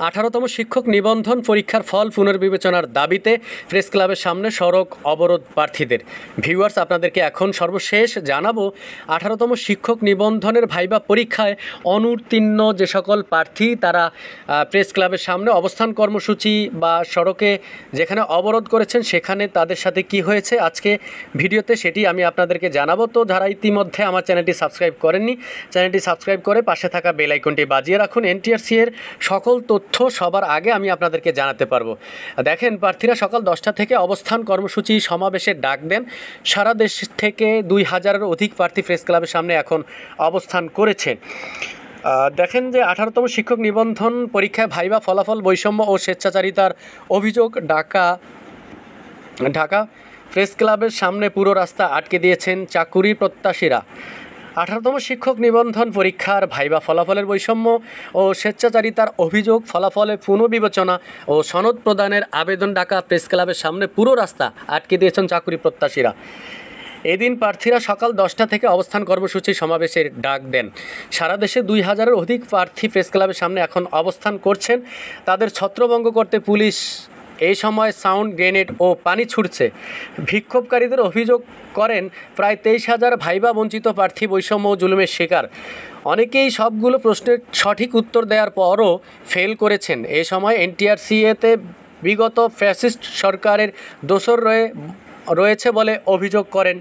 18তম শিক্ষক নিবন্ধন পরীক্ষার ফল পুনর্বিবেচনার দাবিতে প্রেস ক্লাবের সামনে সড়ক অবরোধ প্রার্থীদের। ভিউয়ার্স, আপনাদেরকে এখন সর্বশেষ জানাবো 18তম শিক্ষক নিবন্ধনের ভাইবা পরীক্ষায় অনুত্তীর্ণ যে সকল প্রার্থী তারা প্রেস ক্লাবের সামনে অবস্থান কর্মসূচি বা সড়কে যেখানে অবরোধ করেছেন সেখানে তাদের সাথে কি হয়েছে আজকে ভিডিওতে সেটি আমি আপনাদেরকে জানাবো। তো যারা ইতিমধ্যে আমার চ্যানেলটি সাবস্ক্রাইব করেননি, চ্যানেলটি সাবস্ক্রাইব করে পাশে থাকা বেল আইকনটি বাজিয়ে রাখুন। এনটিআরসি এর সকল তথ্য সবার আগে আমি আপনাদেরকে জানাতে পারবো। দেখেন, প্রার্থীরা সকাল 10টা থেকে অবস্থান কর্মসূচি সমাবেশের ডাক দেন। সারা দেশ থেকে 2000-এর অধিক প্রার্থী প্রেস ক্লাবের সামনে এখন অবস্থান করেছেন। দেখেন যে 18তম শিক্ষক নিবন্ধন পরীক্ষায় ভাইবা ফলাফল বৈষম্য ও স্বেচ্ছাচারিতার অভিযোগ ঢাকা প্রেস ক্লাবের সামনে পুরো রাস্তা আটকে দিয়েছেন চাকুরি প্রত্যাশীরা। 18তম শিক্ষক নিবন্ধন পরীক্ষার ভাইবা ফলাফলের বৈষম্য ও স্বেচ্ছাচারিতার অভিযোগ ফলাফলে পুনর্বিবেচনা ও সনদ প্রদানের আবেদন ঢাকা প্রেস ক্লাবের সামনে পুরো রাস্তা আটকে দিয়েছেন চাকুরি প্রত্যাশীরা। এদিন প্রার্থীরা সকাল 10টা থেকে অবস্থান কর্মসূচি সমাবেশের ডাক দেন। সারা দেশে 2000-এর অধিক প্রার্থী প্রেস ক্লাবের সামনে এখন অবস্থান করছেন। তাদের ছত্রভঙ্গ করতে পুলিশ এই সময় সাউন্ড গ্রেনেড ও পানি ছুড়ছে। বিক্ষোভকারীদের অভিযোগ করেন প্রায় 23,000 ভাইবা বঞ্চিত প্রার্থী বৈষম্য ও জুলুমের শিকার। অনেকেই সবগুলো প্রশ্নের সঠিক উত্তর দেওয়ার পরও ফেল করেছেন। এ সময় এনটিআরসিএতে বিগত ফ্যাসিস্ট সরকারের দোসর রয়েছে বলে অভিযোগ করেন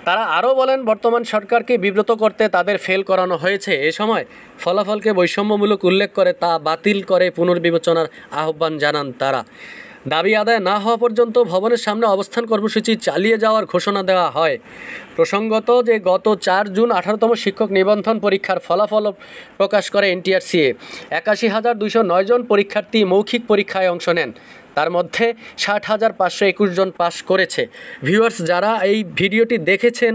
তারা। আরও বলেন, বর্তমান সরকারকে বিব্রত করতে তাদের ফেল করানো হয়েছে। এ সময় ফলাফলকে বৈষম্যমূলক উল্লেখ করে তা বাতিল করে পুনর্বিবেচনার আহ্বান জানান তারা। দাবি আদায় না হওয়া পর্যন্ত ভবনের সামনে অবস্থান কর্মসূচি চালিয়ে যাওয়ার ঘোষণা দেওয়া হয়। প্রসঙ্গত যে গত 4 জুন 18তম শিক্ষক নিবন্ধন পরীক্ষার ফলাফল প্রকাশ করে এনটিআরসিএ। 81,209 জন পরীক্ষার্থী মৌখিক পরীক্ষায় অংশ নেন। তার মধ্যে 60,521 জন পাস করেছে। ভিউয়ার্স, যারা এই ভিডিওটি দেখেছেন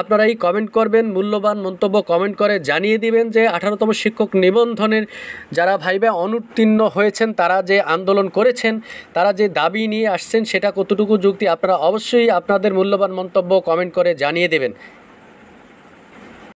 আপনারা এই কমেন্ট করবেন, মূল্যবান মন্তব্য কমেন্ট করে জানিয়ে দিবেন যে 18তম শিক্ষক নিবন্ধনের যারা ভাইবা অনুত্তীর্ণ হয়েছেন তারা যে আন্দোলন করেছেন, তারা যে দাবি নিয়ে আসছেন সেটা কতটুকু যুক্তি। আপনারা অবশ্যই আপনাদের মূল্যবান মন্তব্য কমেন্ট করে জানিয়ে দেবেন।